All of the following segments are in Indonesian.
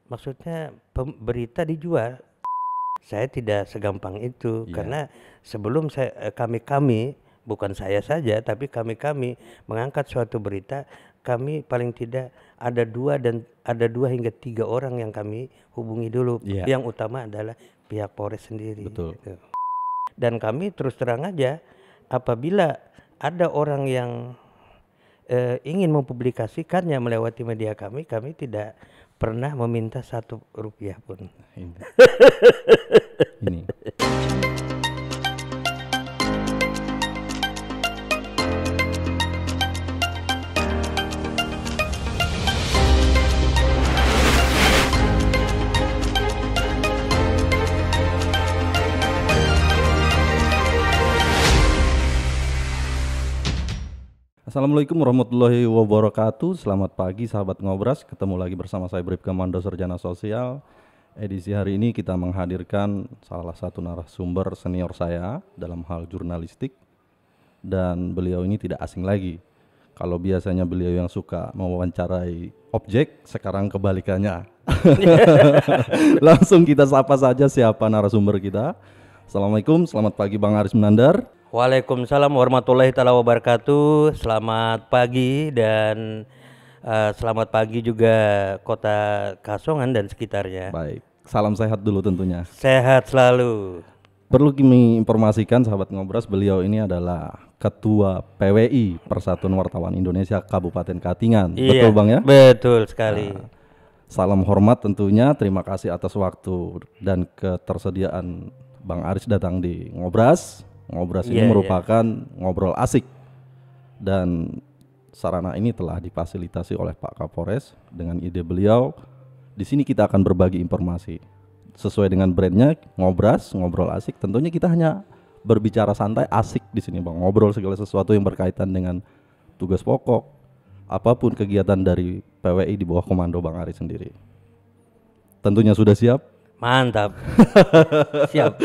Maksudnya berita dijual. Saya tidak segampang itu karena sebelum kami bukan saya saja tapi kami mengangkat suatu berita, kami paling tidak ada 2 hingga 3 orang yang kami hubungi dulu. Yang utama adalah pihak Polres sendiri. Betul. Gitu. Dan kami terus terang aja, apabila ada orang yang ingin mempublikasikannya melewati media kami tidak pernah meminta 1 rupiah pun. Ini. Assalamualaikum warahmatullahi wabarakatuh. Selamat pagi sahabat Ngobras. Ketemu lagi bersama saya Bribka Mando, Sarjana Sosial. Edisi hari ini kita menghadirkan salah satu narasumber senior saya dalam hal jurnalistik. Dan beliau ini tidak asing lagi. Kalau biasanya beliau yang suka mewawancarai objek, sekarang kebalikannya. Langsung kita sapa saja siapa narasumber kita. Assalamualaikum, selamat pagi Bang Aris Munandar. Waalaikumsalam warahmatullahi taala wabarakatuh. Selamat pagi dan selamat pagi juga Kota Kasongan dan sekitarnya. Baik, salam sehat dulu tentunya. Sehat selalu. Perlu kami informasikan sahabat Ngobras, beliau ini adalah Ketua PWI Persatuan Wartawan Indonesia Kabupaten Katingan. Iya, betul Bang ya? Betul sekali. Salam hormat tentunya, terima kasih atas waktu dan ketersediaan Bang Aris datang di Ngobras. Ngobras ini merupakan ngobrol asik dan sarana ini telah difasilitasi oleh Pak Kapolres dengan ide beliau. Di sini kita akan berbagi informasi sesuai dengan brandnya Ngobras, ngobrol asik. Tentunya kita hanya berbicara santai, asik di sini Bang. Ngobrol segala sesuatu yang berkaitan dengan tugas pokok, apapun kegiatan dari PWI di bawah komando Bang Aris sendiri. Tentunya sudah siap? Mantap. Siap.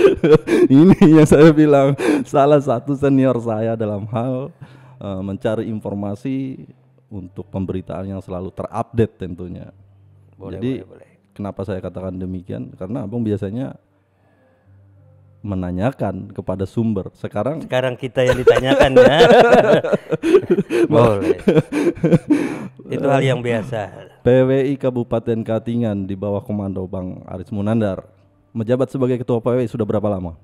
Ini yang saya bilang salah satu senior saya dalam hal mencari informasi untuk pemberitaan yang selalu terupdate tentunya. Jadi kenapa saya katakan demikian? Karena Abang biasanya menanyakan kepada sumber. Sekarang kita yang ditanyakan ya. Boleh. Itu hal yang biasa. PWI Kabupaten Katingan di bawah komando Bang Aris Munandar menjabat sebagai ketua PWI sudah berapa lama?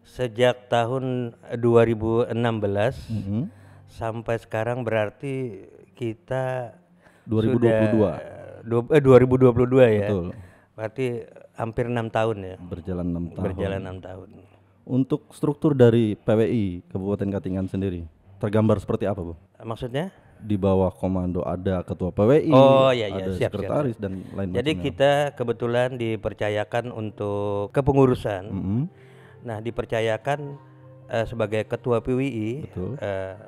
Sejak tahun 2016 sampai sekarang berarti kita 2022. 2022 ya. Betul. Berarti hampir 6 tahun ya. Berjalan 6 tahun. Berjalan 6 tahun. Untuk struktur dari PWI Kabupaten Katingan sendiri tergambar seperti apa, Bu? Maksudnya? Di bawah komando ada ketua PWI, ada sekretaris dan lain-lain. Jadi kita kebetulan dipercayakan untuk kepengurusan. Nah, dipercayakan sebagai ketua PWI,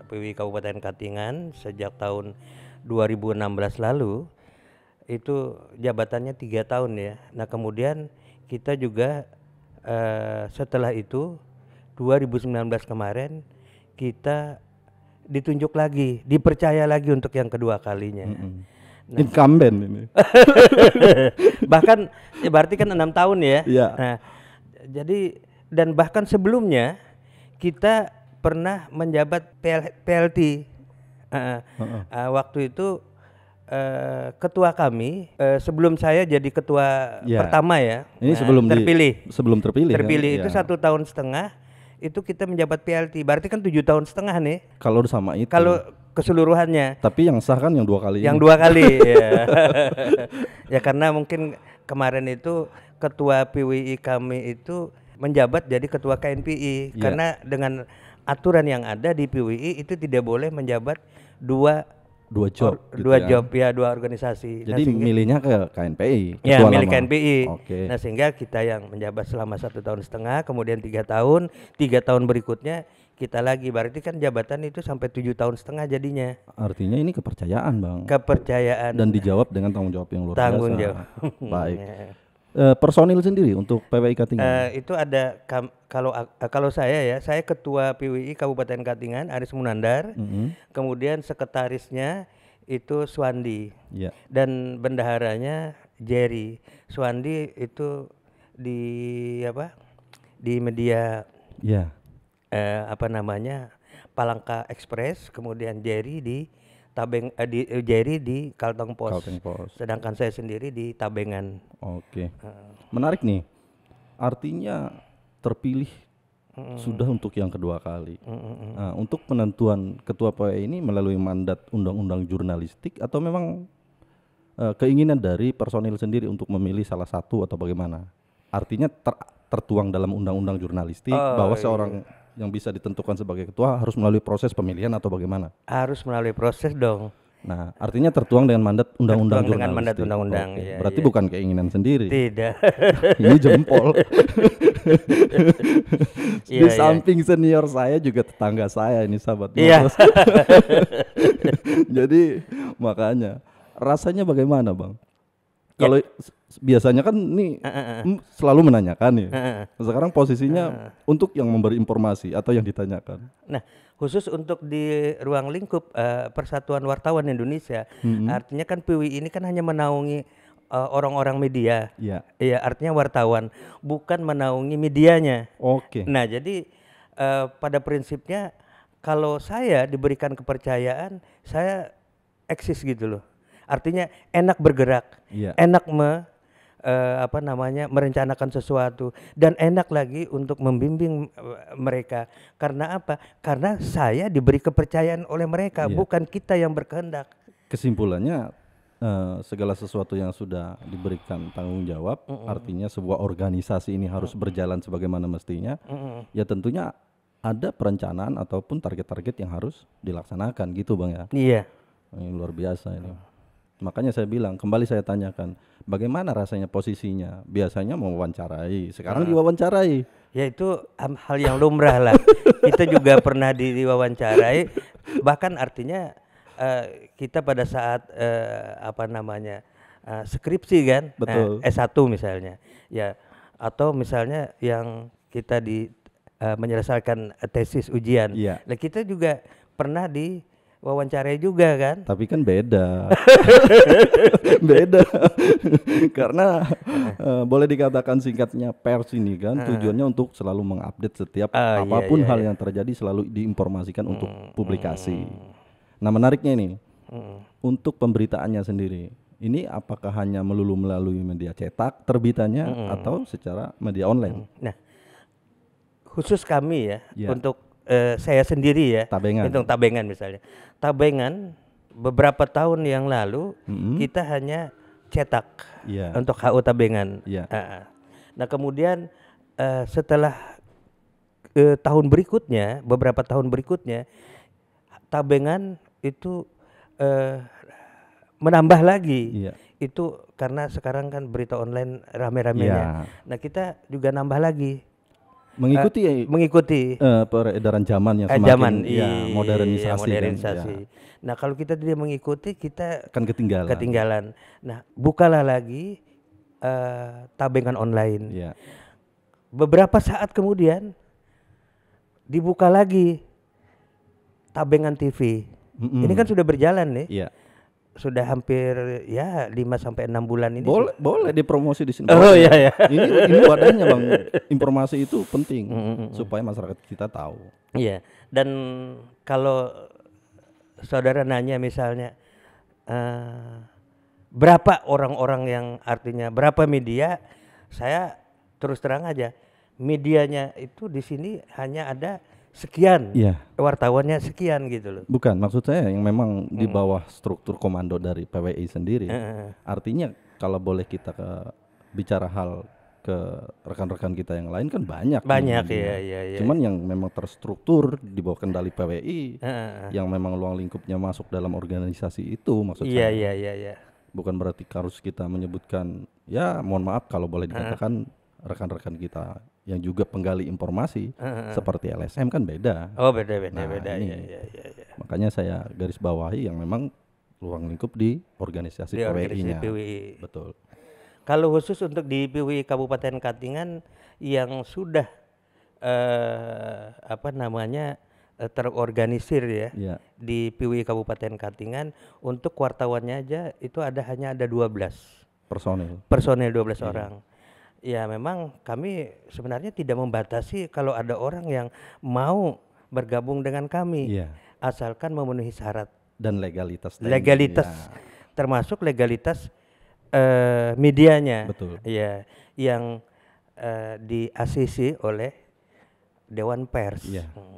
PWI Kabupaten Katingan sejak tahun 2016 lalu. Itu jabatannya 3 tahun ya. Nah, kemudian kita juga setelah itu 2019 kemarin kita ditunjuk lagi, dipercaya lagi untuk yang kedua kalinya. Nah, incumbent ini. Bahkan ya berarti kan 6 tahun ya. Nah, jadi dan bahkan sebelumnya kita pernah menjabat PLT. Waktu itu ketua kami sebelum saya jadi ketua pertama ya. Ini sebelum terpilih itu 1 tahun setengah. Itu kita menjabat PLT, berarti kan 7 tahun setengah nih. Kalau sama itu. Kalau keseluruhannya. Tapi yang sah kan yang 2 kali. Yang 2 kali ya. Ya karena mungkin kemarin itu ketua PWI kami itu menjabat jadi ketua KNPI. Karena dengan aturan yang ada di PWI itu tidak boleh menjabat dua job, dua organisasi. Jadi milihnya ke KNPI. Ya, milih KNPI. Okay. Nah, sehingga kita yang menjabat selama 1 tahun setengah, kemudian 3 tahun berikutnya kita lagi. Berarti kan jabatan itu sampai 7 tahun setengah jadinya. Artinya ini kepercayaan, Bang. Kepercayaan. Dan dijawab dengan tanggung jawab yang luar biasa. Tanggung jawab. Baik. Personil sendiri untuk PWI Katingan. Itu ada kalau saya ketua PWI Kabupaten Katingan Aris Munandar, kemudian sekretarisnya itu Suwandi, dan bendaharanya Jerry Suwandi itu di apa? Di media Ya. apa namanya? Palangka Express, kemudian Jerry di Jerry di Kalteng Pos. Kalteng Pos. Sedangkan saya sendiri di Tabengan. Oke. Menarik nih. Artinya terpilih sudah untuk yang kedua kali. Nah, untuk penentuan ketua PWI ini melalui mandat undang-undang jurnalistik atau memang keinginan dari personil sendiri untuk memilih salah satu atau bagaimana? Artinya tertuang dalam undang-undang jurnalistik bahwa seorang yang bisa ditentukan sebagai ketua harus melalui proses pemilihan atau bagaimana? Harus melalui proses dong. Nah, artinya tertuang dengan mandat undang-undang jurnalistik. Dengan mandat undang-undang. Oke. Berarti bukan keinginan sendiri. Tidak. Ini jempol. Di samping senior saya juga tetangga saya ini sahabat. Iya. Jadi makanya rasanya bagaimana, Bang? Kalau biasanya kan ini selalu menanyakan ya. Sekarang posisinya untuk yang memberi informasi atau yang ditanyakan. Nah, khusus untuk di ruang lingkup Persatuan Wartawan Indonesia, artinya kan PWI ini kan hanya menaungi orang-orang media. Iya. Iya, artinya wartawan, bukan menaungi medianya. Oke. Nah, jadi pada prinsipnya kalau saya diberikan kepercayaan, saya eksis gitu loh. Artinya enak bergerak, enak merencanakan sesuatu, dan enak lagi untuk membimbing mereka. Karena apa? Karena saya diberi kepercayaan oleh mereka, bukan kita yang berkehendak. Kesimpulannya segala sesuatu yang sudah diberikan tanggung jawab, artinya sebuah organisasi ini harus berjalan sebagaimana mestinya. Ya tentunya ada perencanaan ataupun target-target yang harus dilaksanakan gitu, Bang ya. Iya. Ini luar biasa ini. Makanya saya bilang, kembali saya tanyakan, bagaimana rasanya posisinya? Biasanya mewawancarai, sekarang diwawancarai. Ya itu hal yang lumrah lah. Kita juga pernah diwawancarai, bahkan artinya kita pada saat skripsi kan, betul. S1 misalnya, ya, atau misalnya yang kita menyelesaikan tesis ujian. Nah, kita juga pernah wawancarai juga kan. Tapi kan beda. Beda. Karena boleh dikatakan singkatnya pers ini kan tujuannya untuk selalu mengupdate setiap apapun hal yang terjadi selalu diinformasikan untuk publikasi. Nah, menariknya ini untuk pemberitaannya sendiri. Ini apakah hanya melulu melalui media cetak terbitannya atau secara media online? Nah, khusus kami ya. Untuk saya sendiri ya, hitung Tabengan misalnya. Tabengan beberapa tahun yang lalu kita hanya cetak untuk HU Tabengan. Nah, kemudian setelah beberapa tahun berikutnya, Tabengan itu menambah lagi. Itu karena sekarang kan berita online rame-ramenya. Nah, kita juga nambah lagi. Mengikuti peredaran zaman yang semakin modernisasi. Kan? Nah, kalau kita tidak mengikuti, kita akan ketinggalan. Nah, bukalah lagi Tabengan online. Beberapa saat kemudian dibuka lagi Tabengan TV. Ini kan sudah berjalan nih. Sudah hampir 5 sampai 6 bulan ini. Boleh dipromosi di sini. Oh iya. Ini wadahnya, Bang. Informasi itu penting supaya masyarakat kita tahu. Iya. Dan kalau saudara nanya misalnya berapa orang-orang yang artinya berapa media, saya terus terang aja, medianya itu di sini hanya ada sekian, wartawannya sekian gitu loh. Bukan, maksud saya yang memang di bawah struktur komando dari PWI sendiri. Artinya kalau boleh kita bicara hal ke rekan-rekan kita yang lain kan banyak. Iya. Cuman yang memang terstruktur di bawah kendali PWI, yang memang ruang lingkupnya masuk dalam organisasi itu maksud saya. Iya. Bukan berarti harus kita menyebutkan, ya mohon maaf kalau boleh dikatakan rekan-rekan kita yang juga penggali informasi seperti LSM kan beda. Oh beda. Iya. Makanya saya garis bawahi yang memang ruang lingkup di organisasi PWI-nya. Betul. Kalau khusus untuk di PWI Kabupaten Katingan yang sudah terorganisir ya, di PWI Kabupaten Katingan, untuk wartawannya aja itu hanya ada 12. personil 12 orang. Ya memang kami sebenarnya tidak membatasi kalau ada orang yang mau bergabung dengan kami, asalkan memenuhi syarat dan legalitas. Termasuk legalitas medianya. Betul. Ya, yang diasisi oleh Dewan Pers.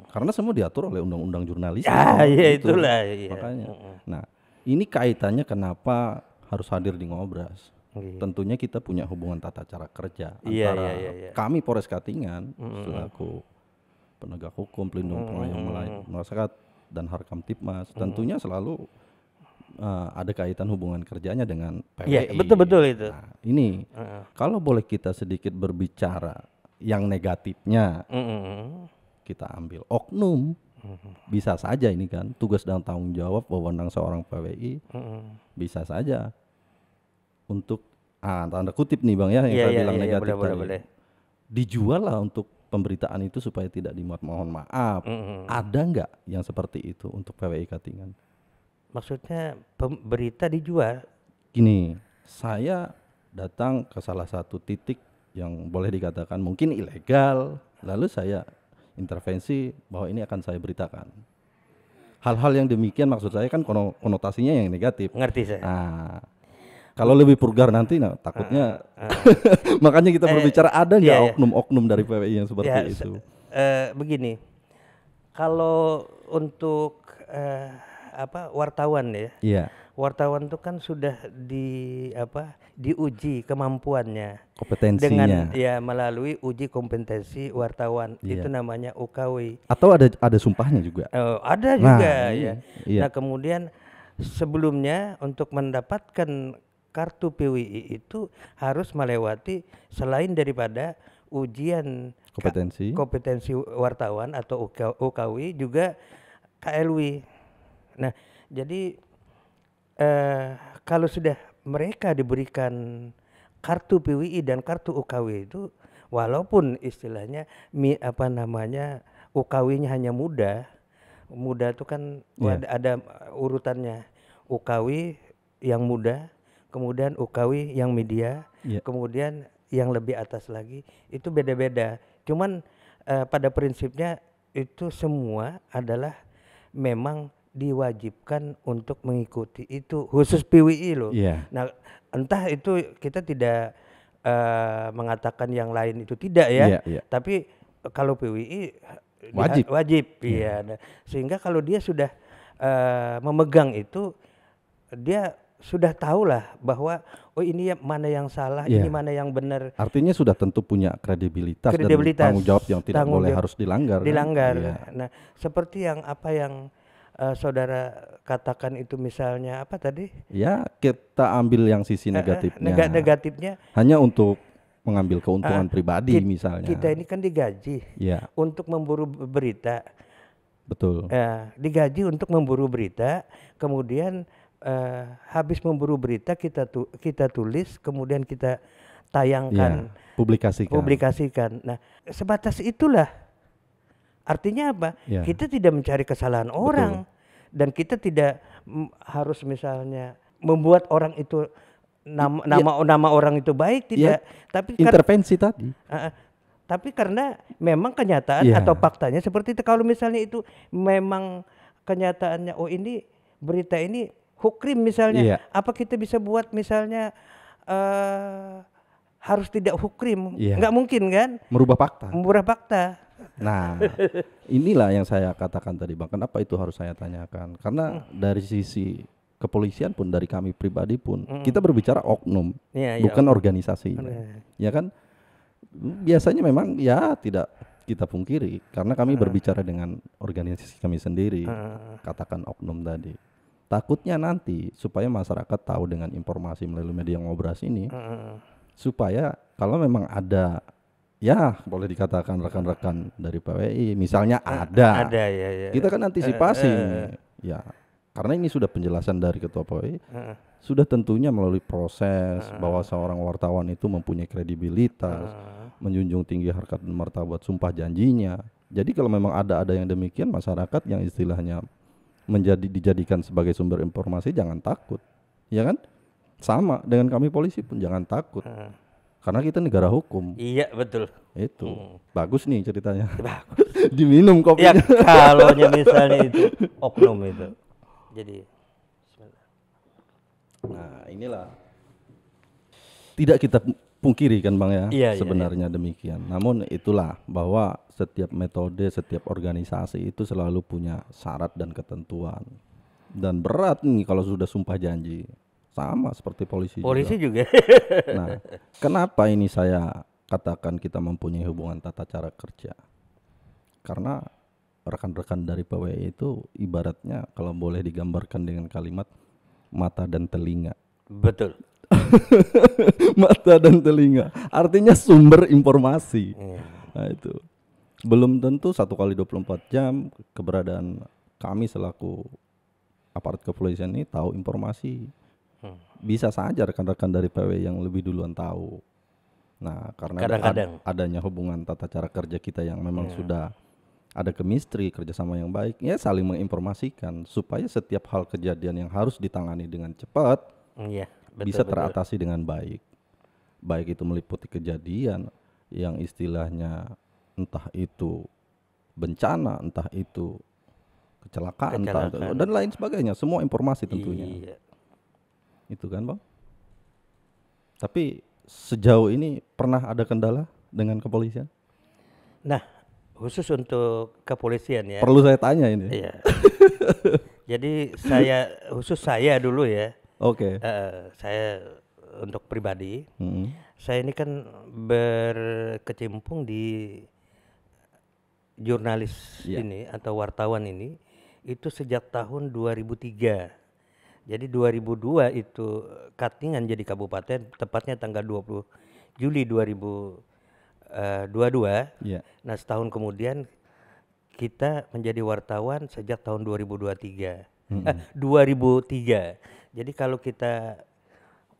Karena semua diatur oleh undang-undang jurnalistik. Itulah. Makanya. Nah, ini kaitannya kenapa harus hadir di Ngobras. Tentunya kita punya hubungan tata cara kerja antara kami Polres Katingan selaku penegak hukum, pelindung pengayom masyarakat dan Harkamtipmas tentunya selalu ada kaitan hubungan kerjanya dengan PWI. Betul itu. Nah, ini kalau boleh kita sedikit berbicara yang negatifnya, kita ambil oknum. Bisa saja ini kan tugas dan tanggung jawab wewenang seorang PWI, bisa saja untuk tanda kutip nih Bang ya yang saya bilang negatif tadi. Dijual lah untuk pemberitaan itu supaya tidak dimuat. Mohon maaf, ada nggak yang seperti itu untuk PWI Katingan? Maksudnya berita dijual? Gini, saya datang ke salah satu titik yang boleh dikatakan mungkin ilegal, lalu saya intervensi bahwa ini akan saya beritakan. Hal-hal yang demikian maksud saya kan konotasinya yang negatif. Ngerti saya. Nah, kalau lebih vulgar nanti takutnya makanya kita berbicara ada nggak oknum-oknum dari PWI yang seperti itu? Begini, kalau untuk wartawan wartawan itu kan sudah diuji kemampuannya, kompetensinya dengan melalui uji kompetensi wartawan, itu namanya UKW. Atau ada sumpahnya juga? Ada juga Nah kemudian sebelumnya untuk mendapatkan kartu PWI itu harus melewati selain daripada ujian kompetensi wartawan atau UKW juga KLW. Nah, jadi kalau sudah mereka diberikan kartu PWI dan kartu UKW itu, walaupun istilahnya UKW-nya hanya muda itu kan ada urutannya, UKW yang muda, kemudian UKW yang media, kemudian yang lebih atas lagi, itu beda-beda. Cuman pada prinsipnya itu semua adalah memang diwajibkan untuk mengikuti itu, khusus PWI loh. Nah, entah itu kita tidak mengatakan yang lain itu tidak tapi kalau PWI wajib. Nah, sehingga kalau dia sudah memegang itu, dia sudah tahulah bahwa ini mana yang salah, ini mana yang benar. Artinya sudah tentu punya kredibilitas dan tanggung jawab yang tidak boleh harus dilanggar. Kan? Nah, seperti yang saudara katakan itu, misalnya apa tadi? Ya, kita ambil yang sisi negatifnya. Negatifnya hanya untuk mengambil keuntungan pribadi misalnya. Kita ini kan digaji untuk memburu berita. Betul. Digaji untuk memburu berita, kemudian habis memburu berita kita tulis, kemudian kita tayangkan, publikasikan. Nah, sebatas itulah. Artinya apa? Kita tidak mencari kesalahan orang. Dan kita tidak harus misalnya membuat orang itu nama orang itu baik, tidak. Tapi intervensi tadi. Tapi karena memang kenyataan atau faktanya seperti itu. Kalau misalnya itu memang kenyataannya, ini berita ini hukrim misalnya, apa kita bisa buat misalnya harus tidak hukrim? Nggak mungkin kan? Merubah fakta. Nah, inilah yang saya katakan tadi Bang. Kenapa itu harus saya tanyakan? Karena dari sisi kepolisian pun, dari kami pribadi pun, kita berbicara oknum, bukan organisasi. Ya kan? Biasanya memang tidak kita pungkiri, karena kami berbicara dengan organisasi kami sendiri. Katakan oknum tadi. Takutnya nanti supaya masyarakat tahu dengan informasi melalui media Ngobras ini, supaya kalau memang ada, boleh dikatakan rekan-rekan dari PWI misalnya ada kita kan antisipasi karena ini sudah penjelasan dari Ketua PWI, sudah tentunya melalui proses bahwa seorang wartawan itu mempunyai kredibilitas, menjunjung tinggi harkat dan martabat sumpah janjinya. Jadi kalau memang ada yang demikian, masyarakat yang istilahnya dijadikan sebagai sumber informasi jangan takut, ya kan? Sama dengan kami polisi pun jangan takut. Karena kita negara hukum. Iya betul. Itu bagus nih ceritanya. Bagus. Diminum Ya kopinya. kalau misalnya itu oknum itu. Jadi Nah inilah tidak kita pungkiri kan Bang ya, Iya, sebenarnya demikian. Namun itulah bahwa setiap metode, setiap organisasi itu selalu punya syarat dan ketentuan. Dan berat nih kalau sudah sumpah janji. Sama seperti polisi juga. Nah, kenapa ini saya katakan kita mempunyai hubungan tata cara kerja? Karena rekan-rekan dari PWI itu ibaratnya kalau boleh digambarkan dengan kalimat mata dan telinga. Betul. Mata dan telinga, artinya sumber informasi. Nah itu belum tentu 1x24 jam keberadaan kami selaku aparat kepolisian ini tahu informasi. Bisa saja rekan-rekan dari PW yang lebih duluan tahu. Nah karena Kadang-kadang. adanya hubungan tata cara kerja kita yang memang sudah ada chemistry, kerjasama yang baik, ya saling menginformasikan supaya setiap hal kejadian yang harus ditangani dengan cepat Iya, bisa teratasi dengan baik. Baik itu meliputi kejadian yang istilahnya entah itu bencana, entah itu kecelakaan. Dan lain sebagainya, semua informasi tentunya. Iya. Itu kan Bang. Tapi sejauh ini pernah ada kendala dengan kepolisian? Nah, khusus untuk kepolisian ya. Perlu saya tanya ini. Iya. Jadi khusus saya dulu ya. Oke. Saya untuk pribadi, saya ini kan berkecimpung di jurnalis ini atau wartawan ini itu sejak tahun 2003. Jadi 2002 itu Katingan jadi kabupaten, tepatnya tanggal 20 Juli 2022. Nah, setahun kemudian kita menjadi wartawan sejak tahun 2023. 2003. Jadi kalau kita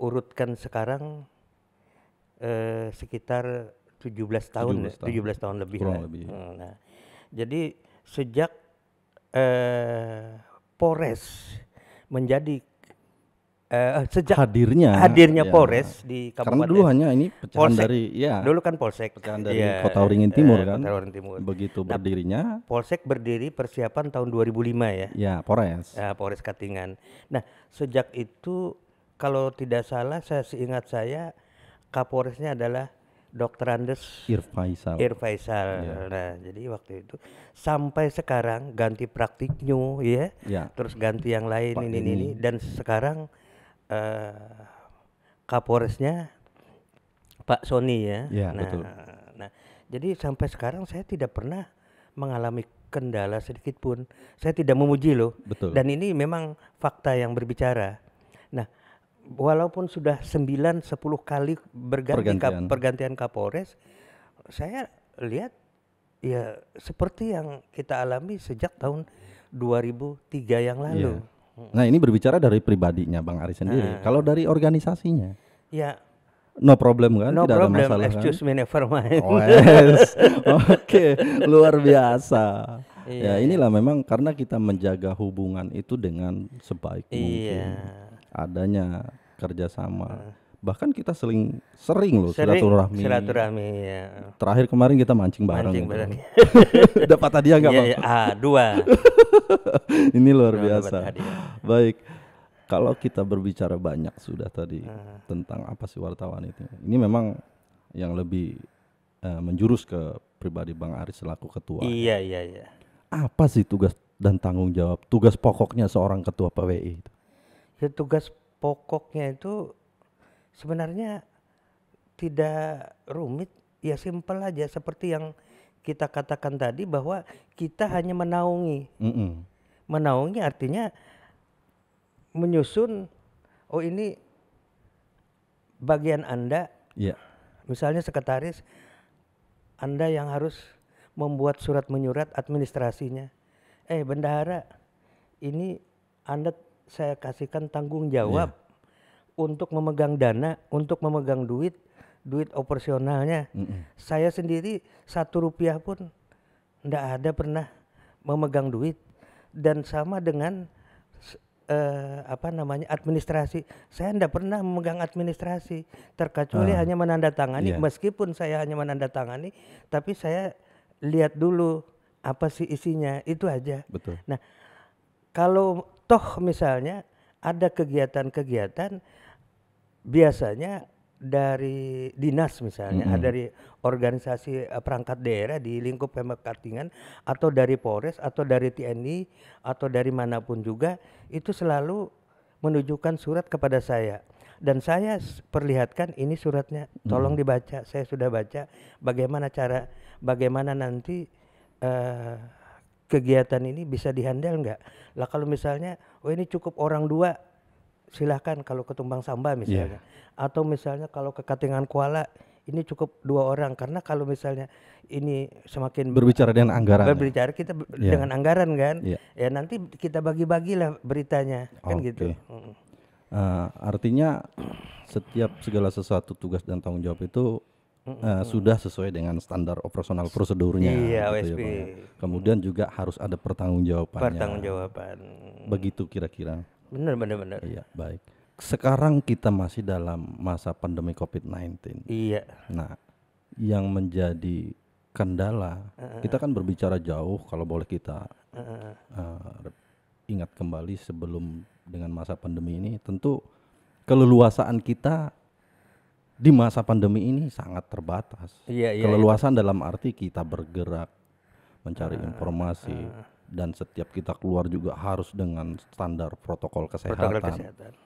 urutkan sekarang sekitar 17 tahun lebih. Nah, jadi sejak Polres menjadi sejak hadirnya Polres di kabupaten. Karena dulu hanya ini pecahan Polsek. dari Dulu kan Polsek. pecahan dari Kota Waringin Timur kan. Kota Waringin Timur. Begitu berdirinya. Polsek berdiri persiapan tahun 2005 ya. Ya, Polres. Polres Katingan. Nah, sejak itu kalau tidak salah seingat saya Kapolresnya adalah Dr. Andes Irfaisal. Nah, jadi waktu itu sampai sekarang ganti praktiknya ya. Terus ganti yang lain ini dan sekarang Kapolresnya Pak Sony ya. Betul. Nah, jadi sampai sekarang saya tidak pernah mengalami kendala sedikit pun. Saya tidak memuji loh. Betul. Dan ini memang fakta yang berbicara. Nah, walaupun sudah 9-10 kali pergantian Kapolres, saya lihat ya seperti yang kita alami sejak tahun 2003 yang lalu. Nah, ini berbicara dari pribadinya Bang Aris sendiri. Kalau dari organisasinya? Ya, no problem kan? No tidak problem, ada masalah excuse kan? me, never mind. Oke, luar biasa. Ya inilah memang karena kita menjaga hubungan itu dengan sebaik mungkin. Adanya kerjasama. Bahkan kita sering loh silaturahmi. Ya. Terakhir kemarin kita mancing bareng. Dapat hadiah nggak Bang? Dua. Ini luar biasa. Baik. Kalau kita berbicara banyak sudah tadi tentang apa sih wartawan itu. Ini memang yang lebih menjurus ke pribadi Bang Aris selaku ketua. Iya. Apa sih tugas dan tanggung jawab, tugas pokoknya seorang ketua PWI itu? Ya, tugas pokoknya itu sebenarnya tidak rumit, ya simpel aja seperti yang kita katakan tadi bahwa kita hanya menaungi. Menaungi artinya menyusun, oh ini bagian Anda, misalnya sekretaris, Anda yang harus membuat surat menyurat administrasinya. Bendahara, ini Anda saya kasihkan tanggung jawab untuk memegang dana, untuk memegang duit operasionalnya. Saya sendiri 1 rupiah pun enggak ada pernah memegang duit. Dan sama dengan apa namanya, administrasi. Saya enggak pernah memegang administrasi, terkecuali hanya menandatangani. Iya. Meskipun saya hanya menandatangani, tapi saya lihat dulu apa sih isinya, itu aja. Betul. Nah, kalau toh misalnya ada kegiatan-kegiatan, biasanya dari dinas misalnya, dari organisasi perangkat daerah di lingkup Pemkab Kartingan, atau dari Polres, atau dari TNI, atau dari manapun juga, itu selalu menunjukkan surat kepada saya. Dan saya perlihatkan ini suratnya, tolong dibaca. Saya sudah baca. Bagaimana nanti kegiatan ini bisa dihandle nggak? Lah kalau misalnya, oh ini cukup orang 2, silahkan kalau ke Tumbang Samba misalnya. Atau misalnya kalau ke Katingan Kuala, ini cukup 2 orang. Karena kalau misalnya ini semakin Berbicara dengan anggaran. berbicara kita dengan anggaran kan, Iya. ya nanti kita bagi-bagilah beritanya, kan gitu. Artinya setiap segala sesuatu tugas dan tanggung jawab itu sudah sesuai dengan standar operasional prosedurnya. Iya, gitu OSP. ya, Pak, ya. Kemudian juga harus ada pertanggungjawabannya. Pertanggungjawaban. Begitu kira-kira. Benar. Iya, baik. Sekarang kita masih dalam masa pandemi COVID-19. Iya. Nah, yang menjadi kendala, kita kan berbicara jauh, kalau boleh kita ingat kembali sebelum dengan masa pandemi ini, tentu keleluasaan kita di masa pandemi ini sangat terbatas. Iya. Keleluasan dalam arti kita bergerak, mencari informasi, dan setiap kita keluar juga harus dengan standar protokol kesehatan.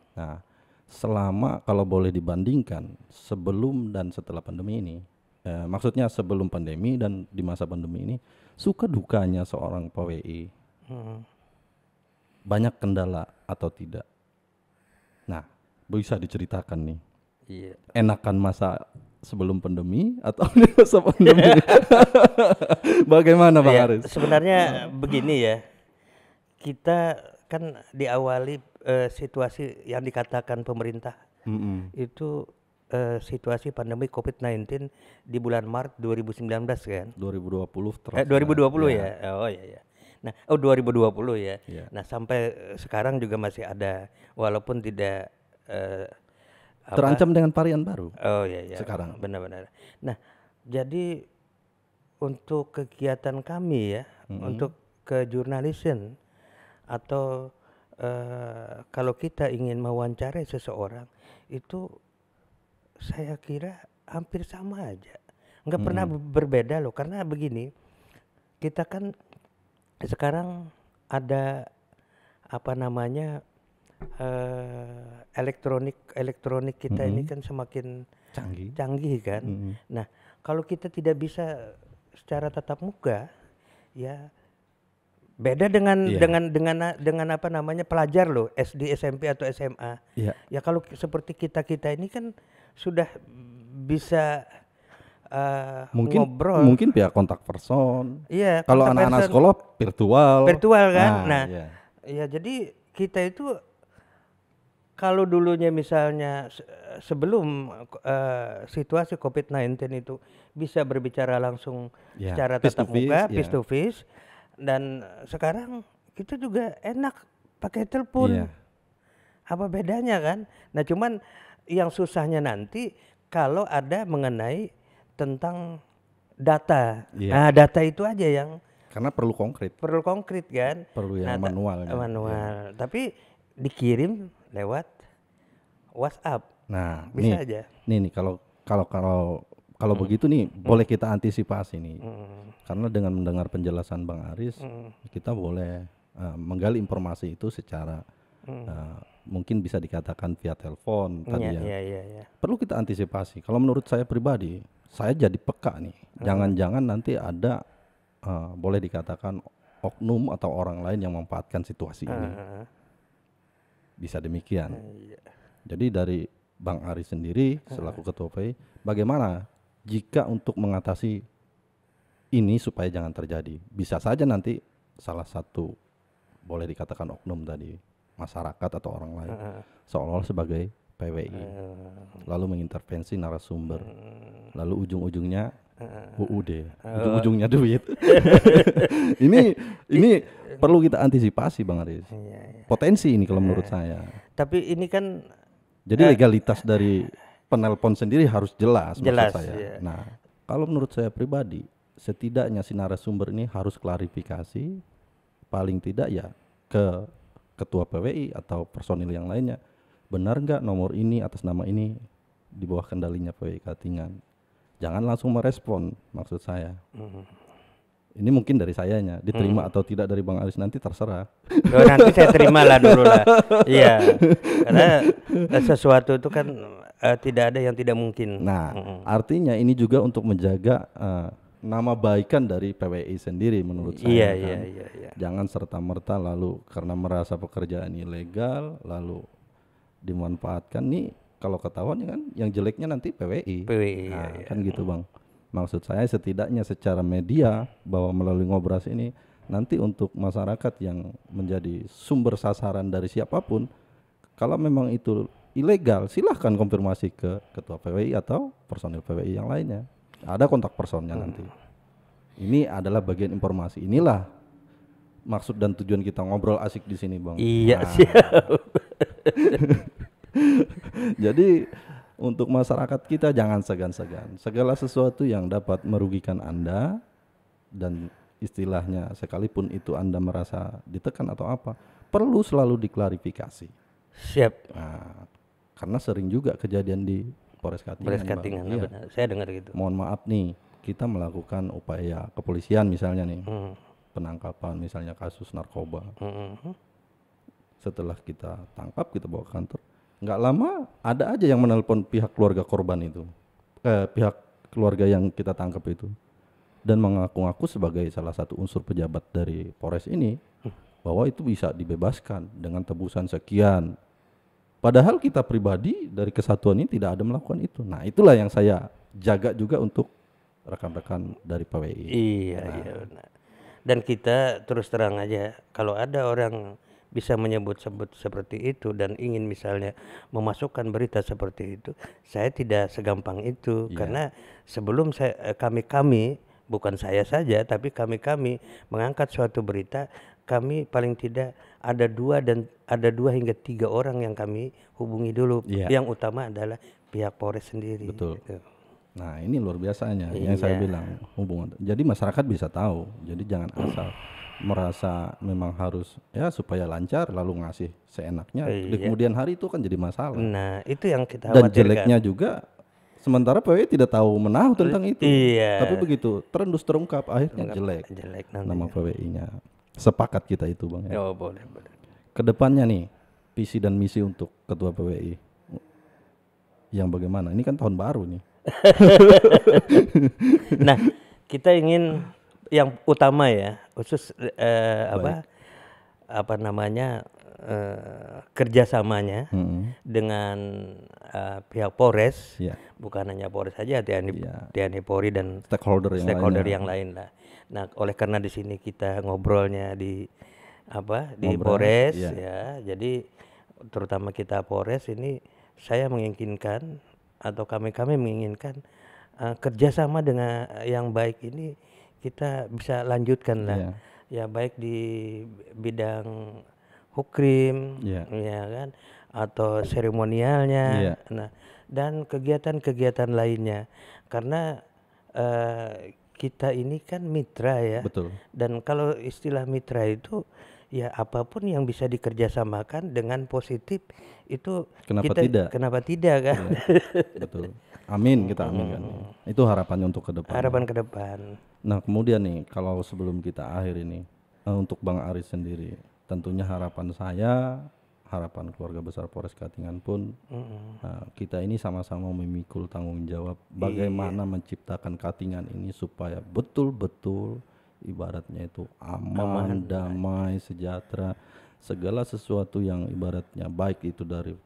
Nah, selama kalau boleh dibandingkan sebelum dan setelah pandemi ini, maksudnya sebelum pandemi dan di masa pandemi ini, suka dukanya seorang PWI, banyak kendala atau tidak? Nah, bisa diceritakan nih. Iya. Enakan masa sebelum pandemi atau di masa pandemi? Bagaimana Bang Aris? Sebenarnya begini ya, kita kan diawali situasi yang dikatakan pemerintah itu situasi pandemi COVID-19 di bulan Maret 2019 kan? 2020 2020 ya. Oh iya. Nah, 2020 ya. Iya. Nah, sampai sekarang juga masih ada, walaupun tidak terancam dengan varian baru. Oh iya. Sekarang. Benar. Nah, jadi untuk kegiatan kami ya, untuk ke jurnalism atau kalau kita ingin mewawancarai seseorang, itu saya kira hampir sama aja, nggak pernah berbeda loh. Karena begini, kita kan sekarang ada apa namanya, elektronik kita ini kan semakin canggih kan. Nah, kalau kita tidak bisa secara tatap muka, ya beda dengan apa namanya, pelajar loh, SD, SMP atau SMA. Iya. Ya kalau seperti kita ini kan sudah bisa ngobrol. Mungkin via kontak person. Iya. Kalau anak-anak sekolah virtual kan. Nah, ya jadi kita itu kalau dulunya misalnya sebelum situasi COVID-19 itu bisa berbicara langsung secara tatap muka, face to face. Dan sekarang kita juga enak pakai telepon. Apa bedanya kan? Nah, cuman yang susahnya nanti kalau ada mengenai tentang data. Nah, data itu aja yang karena perlu konkret kan. Perlu yang manual. Tapi dikirim lewat WhatsApp. Nah, bisa aja. Nih kalau begitu nih boleh kita antisipasi nih. Karena dengan mendengar penjelasan Bang Aris, kita boleh menggali informasi itu secara mungkin bisa dikatakan via telepon tadi ya. Perlu kita antisipasi. Kalau menurut saya pribadi, saya jadi peka nih. Jangan-jangan nanti ada boleh dikatakan oknum atau orang lain yang memanfaatkan situasi ini. Bisa demikian. Jadi dari Bang Aris sendiri selaku Ketua PWI, bagaimana jika untuk mengatasi ini supaya jangan terjadi? Bisa saja nanti salah satu boleh dikatakan oknum tadi, masyarakat atau orang lain seolah-olah sebagai PWI lalu mengintervensi narasumber, lalu ujung-ujungnya UUD, ujung-ujungnya duit. Ini perlu kita antisipasi Bang Aris. Potensi ini kalau menurut saya. Tapi ini kan jadi legalitas dari penelpon sendiri harus jelas maksud saya. Iya. Nah, kalau menurut saya pribadi, setidaknya si narasumber ini harus klarifikasi, paling tidak ya ke ketua PWI atau personil yang lainnya. Benar nggak nomor ini atas nama ini di bawah kendalinya PWI Katingan? Jangan langsung merespon maksud saya. Ini mungkin dari sayanya, diterima atau tidak dari Bang Aris nanti terserah. Nanti saya terimalah dulu lah. Iya, karena sesuatu itu kan tidak ada yang tidak mungkin. Nah, artinya ini juga untuk menjaga nama baikan dari PWI sendiri menurut saya. Iya. Jangan serta-merta lalu karena merasa pekerjaan ilegal lalu dimanfaatkan nih. Kalau ketahuan kan yang jeleknya nanti PWI. Nah, kan gitu Bang. Maksud saya setidaknya secara media bahwa melalui Ngobras ini nanti untuk masyarakat yang menjadi sumber sasaran dari siapapun, kalau memang itu ilegal silahkan konfirmasi ke ketua PWI atau personil PWI yang lainnya. Ada kontak personnya nanti. Ini adalah bagian informasi. Inilah maksud dan tujuan kita ngobrol asik di sini Bang. Iya, siap. Jadi untuk masyarakat kita jangan segan-segan. Segala sesuatu yang dapat merugikan Anda dan istilahnya sekalipun itu Anda merasa ditekan atau apa, perlu selalu diklarifikasi. Siap. Nah, karena sering juga kejadian di Polres Katingan. Polres Katingan, iya. benar. Saya dengar gitu. Mohon maaf nih, kita melakukan upaya kepolisian misalnya nih, penangkapan misalnya kasus narkoba. Setelah kita tangkap, kita bawa ke kantor. Nggak lama ada aja yang menelpon pihak keluarga korban itu, pihak keluarga yang kita tangkap itu, dan mengaku-ngaku sebagai salah satu unsur pejabat dari Polres ini bahwa itu bisa dibebaskan dengan tebusan sekian. Padahal kita pribadi dari kesatuan ini tidak ada melakukan itu. Nah itulah yang saya jaga juga untuk rekan-rekan dari PWI. Iya benar. Dan kita terus terang aja, kalau ada orang bisa menyebut-sebut seperti itu dan ingin misalnya memasukkan berita seperti itu, saya tidak segampang itu. Karena sebelum kami bukan saya saja tapi kami mengangkat suatu berita, kami paling tidak ada dua hingga tiga orang yang kami hubungi dulu. Yang utama adalah pihak Polres sendiri. Betul. Gitu. Nah ini luar biasanya yang saya bilang hubungan. Jadi masyarakat bisa tahu. Jadi jangan asal merasa memang harus ya supaya lancar lalu ngasih seenaknya. Di kemudian hari itu kan jadi masalah. Nah itu yang kita dan khawatirkan. Jeleknya juga sementara PWI tidak tahu menahu tentang itu. Tapi begitu terendus terungkap akhirnya jelek nama PWI-nya. Sepakat kita itu Bang ya. Oh boleh. Kedepannya nih visi dan misi untuk ketua PWI yang bagaimana? Ini kan tahun baru nih. Nah kita ingin yang utama ya khusus kerjasamanya dengan pihak Polres, bukan hanya Polres saja, TNI Polri dan stakeholder yang lain lah. Nah oleh karena di sini kita ngobrolnya di Polres ya, jadi terutama kita Polres ini saya menginginkan atau kami menginginkan kerjasama dengan yang baik ini kita bisa lanjutkan lah, ya baik di bidang hukrim, ya kan, atau seremonialnya, nah dan kegiatan-kegiatan lainnya, karena kita ini kan mitra ya. Betul. Dan kalau istilah mitra itu ya apapun yang bisa dikerjasamakan dengan positif itu kenapa tidak kan? Betul. Amin, kita aminkan. Itu harapannya untuk ke depan. Harapan ke depan. Nah kemudian nih kalau sebelum kita akhir ini untuk Bang Aris sendiri, tentunya harapan saya, harapan keluarga besar Polres Katingan pun kita ini sama-sama memikul tanggung jawab bagaimana menciptakan Katingan ini supaya betul-betul ibaratnya itu aman, damai, sejahtera, segala sesuatu yang ibaratnya baik itu dari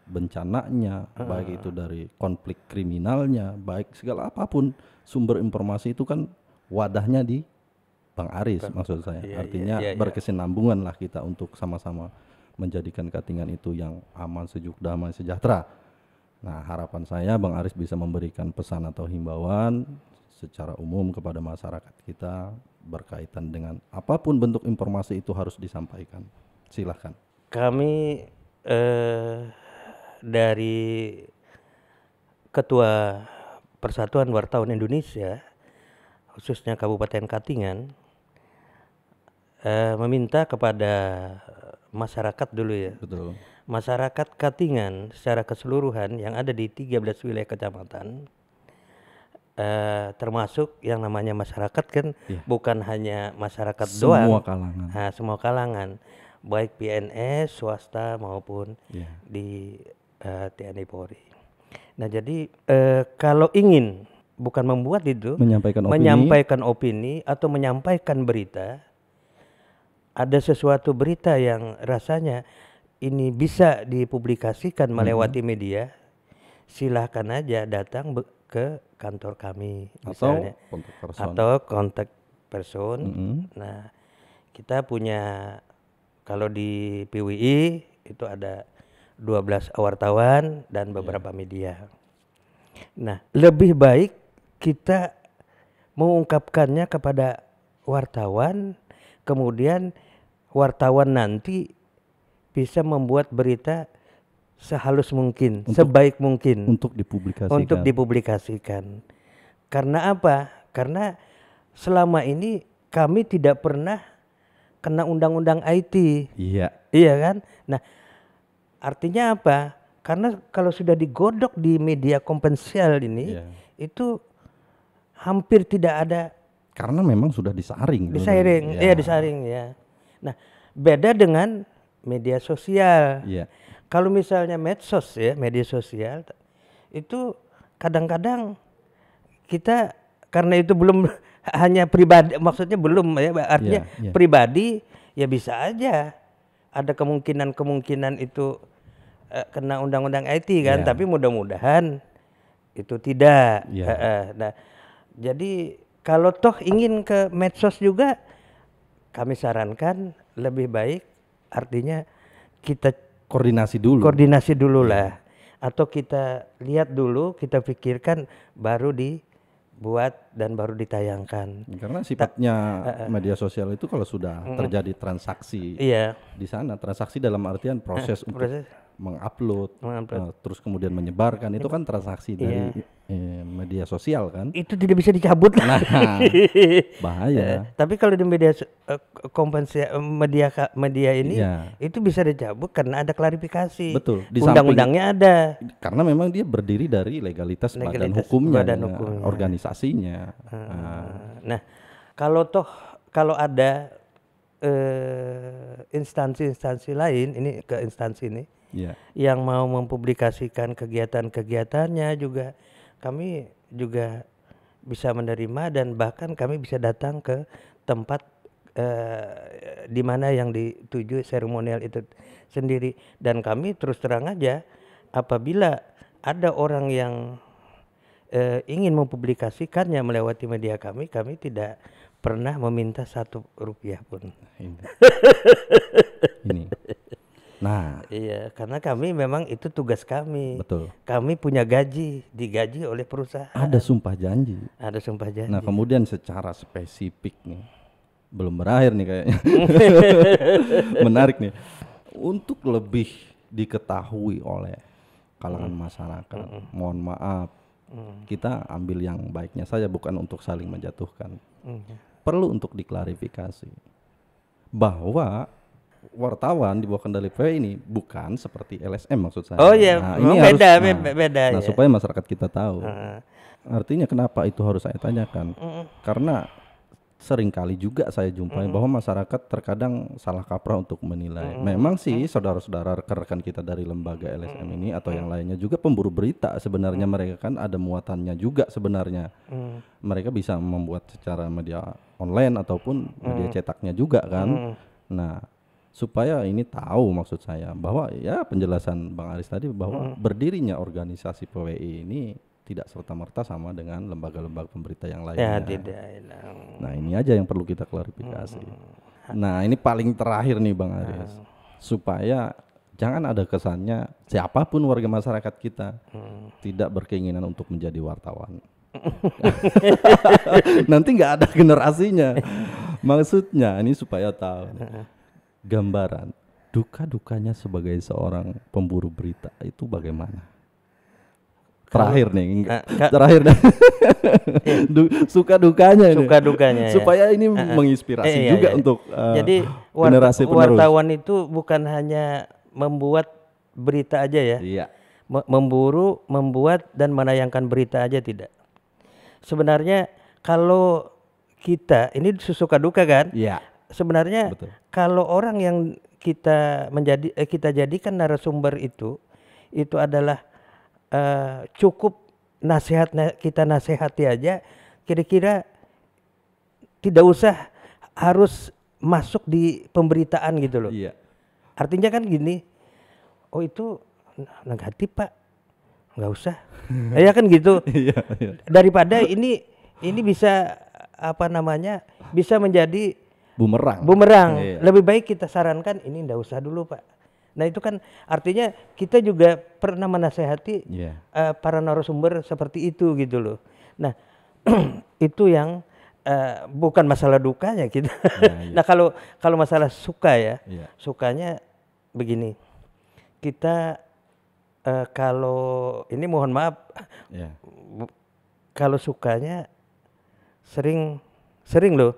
bencananya, baik itu dari konflik kriminalnya, baik segala apapun sumber informasi itu kan wadahnya di Bang Aris maksud saya. Artinya berkesinambungan lah kita untuk sama-sama menjadikan Katingan itu yang aman, sejuk, damai, sejahtera. Nah harapan saya Bang Aris bisa memberikan pesan atau himbauan secara umum kepada masyarakat kita berkaitan dengan apapun bentuk informasi itu harus disampaikan. Silahkan. Kami dari Ketua Persatuan Wartawan Indonesia, khususnya Kabupaten Katingan, meminta kepada masyarakat dulu ya. Betul. Masyarakat Katingan secara keseluruhan yang ada di 13 wilayah kecamatan, termasuk yang namanya masyarakat kan bukan hanya masyarakat doang. Semua kalangan. Nah, semua kalangan, baik PNS, swasta maupun di TNI Polri. Nah jadi kalau ingin bukan membuat itu, menyampaikan opini atau menyampaikan berita, ada sesuatu berita yang rasanya ini bisa dipublikasikan melewati media, silahkan aja datang ke kantor kami misalnya atau kontak person. Nah kita punya, kalau di PWI itu ada 12 wartawan dan beberapa media. Nah lebih baik kita mengungkapkannya kepada wartawan, kemudian wartawan nanti bisa membuat berita sehalus mungkin, sebaik mungkin untuk dipublikasikan. Karena apa? Karena selama ini kami tidak pernah kena undang-undang IT. Iya kan? Nah, artinya apa? Karena kalau sudah digodok di media kompensial ini, itu hampir tidak ada. Karena memang sudah disaring. Disaring ya. Nah, beda dengan media sosial. Kalau misalnya medsos ya, media sosial itu kadang-kadang kita, karena itu belum hanya pribadi, maksudnya belum ya, artinya pribadi ya bisa aja ada kemungkinan itu kena undang-undang IT kan, tapi mudah-mudahan itu tidak. Nah, jadi kalau toh ingin ke medsos juga, kami sarankan lebih baik artinya kita koordinasi dulu lah, atau kita lihat dulu, kita pikirkan baru dibuat dan baru ditayangkan. Karena sifatnya media sosial itu kalau sudah terjadi transaksi di sana, transaksi dalam artian proses untuk mengupload, terus kemudian menyebarkan, itu kan transaksi dari media sosial kan. Itu tidak bisa dicabut. Nah, bahaya. Tapi kalau di media media ini itu bisa dicabut karena ada klarifikasi. Betul. Undang-undangnya ada. Karena memang dia berdiri dari legalitas badan hukumnya, organisasinya. Nah, kalau ada instansi-instansi lain, ini ke instansi ini yang mau mempublikasikan kegiatan-kegiatannya juga, kami juga bisa menerima, dan bahkan kami bisa datang ke tempat di mana yang dituju seremonial itu sendiri. Dan kami terus terang aja, apabila ada orang yang ingin mempublikasikannya melewati media kami tidak pernah meminta Rp1 pun. Ini. Nah, iya, karena kami memang itu tugas kami. Betul. Kami punya gaji, digaji oleh perusahaan. Ada sumpah janji. Nah, kemudian secara spesifik nih, belum berakhir nih kayaknya. Menarik nih. Untuk lebih diketahui oleh kalangan masyarakat, mohon maaf, kita ambil yang baiknya saja, bukan untuk saling menjatuhkan. Perlu untuk diklarifikasi bahwa wartawan di bawah kendali PWI ini bukan seperti LSM maksud saya. Oh iya, nah, ini beda. Nah, supaya masyarakat kita tahu. Artinya kenapa itu harus saya tanyakan? Karena seringkali juga saya jumpai bahwa masyarakat terkadang salah kaprah untuk menilai. Memang sih saudara-saudara rekan kita dari lembaga LSM ini atau yang lainnya juga pemburu berita, sebenarnya mereka kan ada muatannya juga sebenarnya. Mereka bisa membuat secara media online ataupun media cetaknya juga kan. Nah, supaya ini tahu maksud saya bahwa ya penjelasan Bang Aris tadi bahwa berdirinya organisasi PWI ini tidak serta-merta sama dengan lembaga-lembaga pemberita yang lainnya. Nah, ini aja yang perlu kita klarifikasi. Nah, ini paling terakhir nih Bang Aris. Supaya jangan ada kesannya siapapun warga masyarakat kita tidak berkeinginan untuk menjadi wartawan. Nanti nggak ada generasinya. Maksudnya ini supaya tahu gambaran duka-dukanya sebagai seorang pemburu berita itu bagaimana? Terakhir nih, terakhir suka dukanya ini. Suka dukanya supaya ini menginspirasi juga untuk jadi generasi penerus. Wartawan itu bukan hanya membuat berita aja ya. Iya. Memburu, membuat dan menayangkan berita aja tidak. Sebenarnya kalau kita ini suka duka kan? Iya. Sebenarnya betul. Kalau orang yang kita jadikan narasumber itu adalah cukup kita nasihati aja, kira-kira tidak usah harus masuk di pemberitaan gitu loh. Iya. Artinya kan gini, oh itu negatif Pak, nggak usah. Ya kan gitu. Iya. Daripada ini bisa bisa menjadi bumerang. Iya. Lebih baik kita sarankan ini nggak usah dulu Pak. Nah itu kan artinya kita juga pernah menasehati para narasumber seperti itu gitu loh. Nah itu yang bukan masalah dukanya kita. Nah kalau masalah suka sukanya begini. Kita kalau ini mohon maaf, kalau sukanya sering loh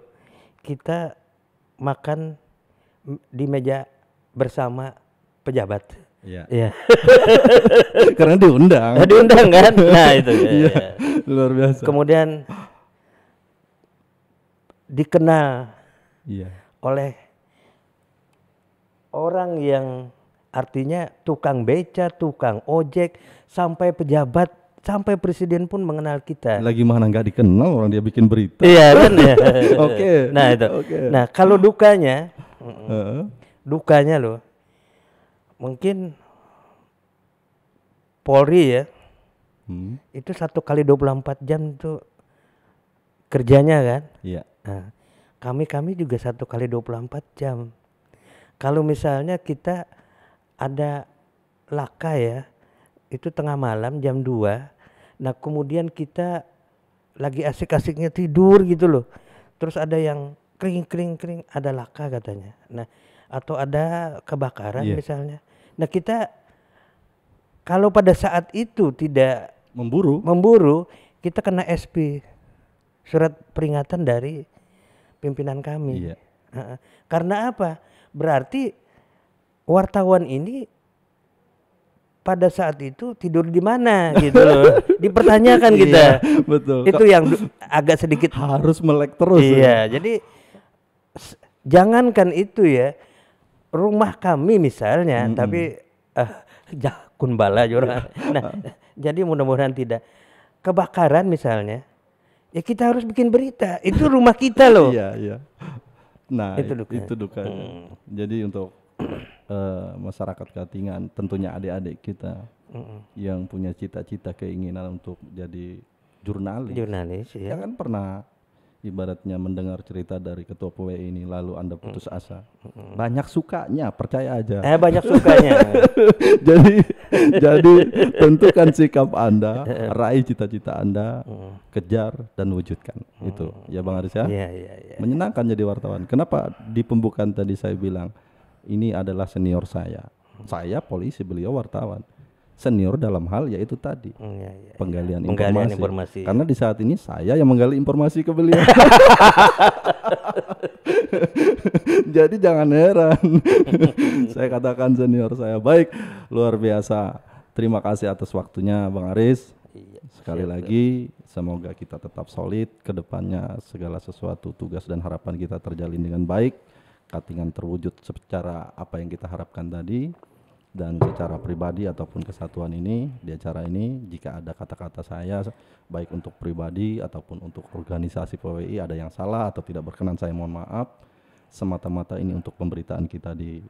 kita makan di meja bersama pejabat. Iya. Karena diundang. Diundang kan? Nah itu. Ya. Luar biasa. Kemudian dikenal oleh orang yang artinya tukang beca, tukang ojek, sampai pejabat, sampai presiden pun mengenal kita. Lagi mana nggak dikenal orang dia bikin berita. Iya kan ya. Oke. Nah itu. Nah kalau dukanya loh. Mungkin Polri ya, itu 1 kali 24 jam itu kerjanya kan. Iya. Nah, kami juga 1 kali 24 jam. Kalau misalnya kita ada laka ya, itu tengah malam jam 2. Nah kemudian kita lagi asik-asiknya tidur gitu loh. Terus ada yang kering, ada laka katanya. Nah atau ada kebakaran misalnya. Nah kita kalau pada saat itu tidak memburu, kita kena SP, surat peringatan dari pimpinan kami. Karena apa? Berarti wartawan ini pada saat itu tidur di mana gitu loh. Dipertanyakan kita. Betul. Itu yang agak sedikit harus melek terus. Iya, jadi jangankan itu ya. Rumah kami misalnya, tapi jakun bala juga. Nah, jadi mudah-mudahan tidak. Kebakaran misalnya, ya kita harus bikin berita. Itu rumah kita loh. Iya. Nah, itu duka. Jadi untuk masyarakat Katingan, tentunya adik-adik kita yang punya cita-cita keinginan untuk jadi jurnalis ya kan pernah ibaratnya mendengar cerita dari ketua PWI ini lalu Anda putus asa. Banyak sukanya, percaya aja. Banyak sukanya. jadi tentukan sikap Anda, raih cita-cita Anda, kejar dan wujudkan. Itu ya Bang Aris ya. Iya. Menyenangkan jadi wartawan. Kenapa di pembukaan tadi saya bilang ini adalah senior saya. Saya polisi, beliau wartawan. Senior dalam hal yaitu tadi penggalian informasi. Karena di saat ini saya yang menggali informasi ke beliau. Jadi jangan heran. Saya katakan senior saya. Baik, luar biasa. Terima kasih atas waktunya Bang Aris. Sekali lagi semoga kita tetap solid ke depannya, segala sesuatu tugas dan harapan kita terjalin dengan baik. Katingan terwujud secara apa yang kita harapkan tadi. Dan secara pribadi ataupun kesatuan ini di acara ini, jika ada kata-kata saya baik untuk pribadi ataupun untuk organisasi PWI ada yang salah atau tidak berkenan, saya mohon maaf. Semata-mata ini untuk pemberitaan kita di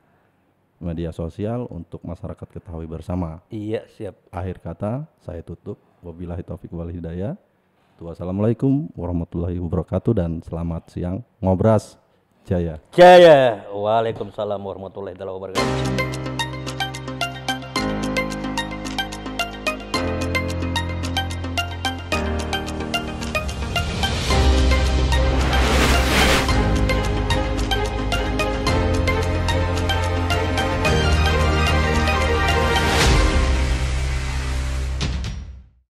media sosial untuk masyarakat ketahui bersama. Iya, siap. Akhir kata saya tutup. Wabillahi taufiq wal hidayah. Wassalamualaikum warahmatullahi wabarakatuh dan selamat siang. Ngobras Jaya. Jaya. Waalaikumsalam warahmatullahi wabarakatuh.